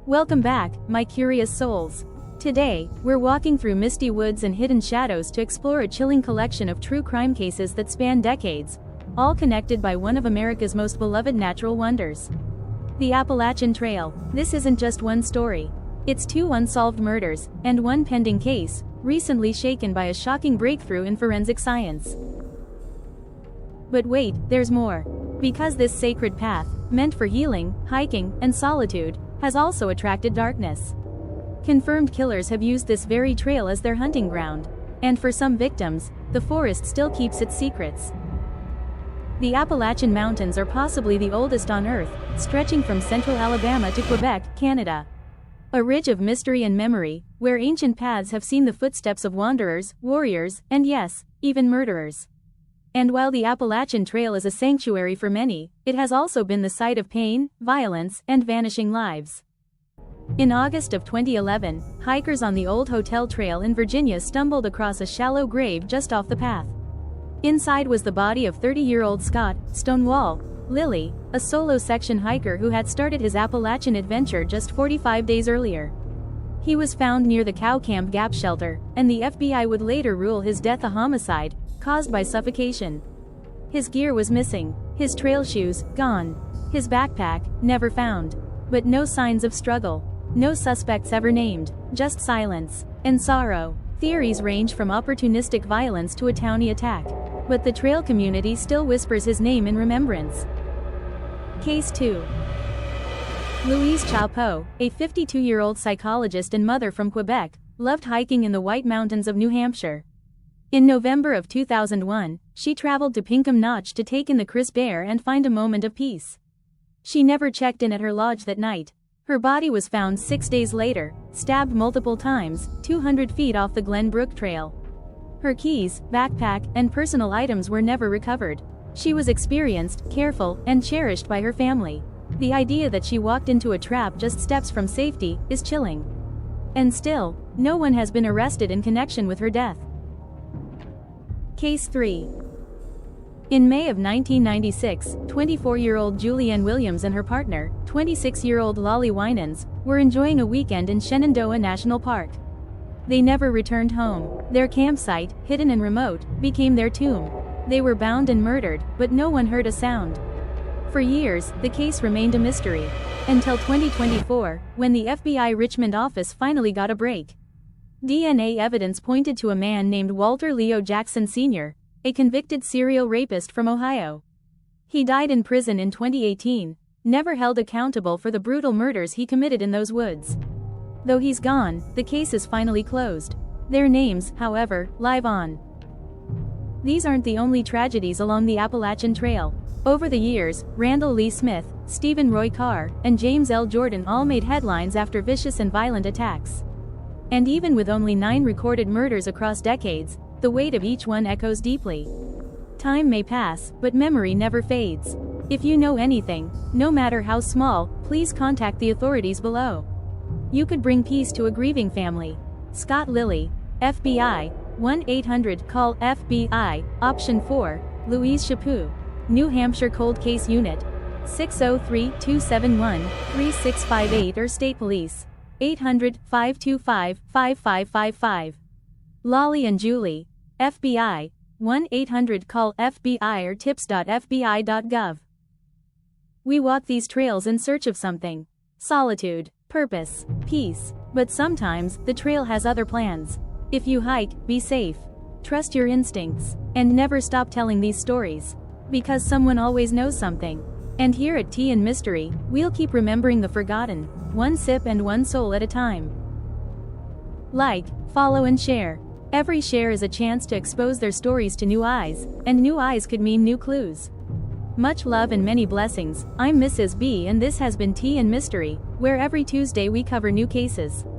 Welcome back, my curious souls. Today, we're walking through misty woods and hidden shadows to explore a chilling collection of true crime cases that span decades, all connected by one of America's most beloved natural wonders. The Appalachian Trail. This isn't just one story. It's two unsolved murders, and one pending case, recently shaken by a shocking breakthrough in forensic science. But wait, there's more. Because this sacred path, meant for healing, hiking, and solitude, has also attracted darkness. Confirmed killers have used this very trail as their hunting ground, and for some victims, the forest still keeps its secrets. The Appalachian Mountains are possibly the oldest on Earth, stretching from central Alabama to Quebec, Canada. A ridge of mystery and memory, where ancient paths have seen the footsteps of wanderers, warriors, and yes, even murderers. And while the Appalachian Trail is a sanctuary for many, it has also been the site of pain, violence, and vanishing lives. In August of 2011, hikers on the Old Hotel Trail in Virginia stumbled across a shallow grave just off the path. Inside was the body of 30-year-old Scott Stonewall Lilly, a solo section hiker who had started his Appalachian adventure just 45 days earlier. He was found near the Cow Camp Gap shelter, and the FBI would later rule his death a homicide, caused by suffocation. His gear was missing, his trail shoes, gone. His backpack, never found. But no signs of struggle. No suspects ever named, just silence and sorrow. Theories range from opportunistic violence to a townie attack. But the trail community still whispers his name in remembrance. Case 2. Louise Chaput, a 52-year-old psychologist and mother from Quebec, loved hiking in the White Mountains of New Hampshire. In November of 2001, she traveled to Pinkham Notch to take in the crisp air and find a moment of peace. She never checked in at her lodge that night. Her body was found 6 days later, stabbed multiple times, 200 feet off the Glen Brook Trail. Her keys, backpack, and personal items were never recovered. She was experienced, careful, and cherished by her family. The idea that she walked into a trap just steps from safety is chilling. And still, no one has been arrested in connection with her death. Case 3. In May of 1996, 24-year-old Julianne Williams and her partner, 26-year-old Lollie Winans, were enjoying a weekend in Shenandoah National Park. They never returned home. Their campsite, hidden and remote, became their tomb. They were bound and murdered, but no one heard a sound. For years, the case remained a mystery. Until 2024, when the FBI Richmond office finally got a break. DNA evidence pointed to a man named Walter Leo Jackson Sr., a convicted serial rapist from Ohio. He died in prison in 2018, never held accountable for the brutal murders he committed in those woods. Though he's gone, the case is finally closed. Their names, however, live on. These aren't the only tragedies along the Appalachian Trail. Over the years, Randall Lee Smith, Stephen Roy Carr, and James L. Jordan all made headlines after vicious and violent attacks. And even with only 9 recorded murders across decades, the weight of each one echoes deeply. Time may pass, but memory never fades. If you know anything, no matter how small, please contact the authorities below. You could bring peace to a grieving family. Scott Lilly, FBI, 1-800-CALL-FBI, Option 4, Louise Chaput, New Hampshire Cold Case Unit, 603-271-3658 or State Police, 800-525-5555. Lollie and Julie, FBI, 1-800-CALL-FBI or tips.fbi.gov. We walk these trails in search of something. Solitude, purpose, peace. But sometimes, the trail has other plans. If you hike, be safe. Trust your instincts. And never stop telling these stories. Because someone always knows something. And here at Tea and Mystery, we'll keep remembering the forgotten, one sip and one soul at a time. Like, follow and share. Every share is a chance to expose their stories to new eyes, and new eyes could mean new clues. Much love and many blessings. I'm Mrs. B and this has been Tea and Mystery, where every Tuesday we cover new cases.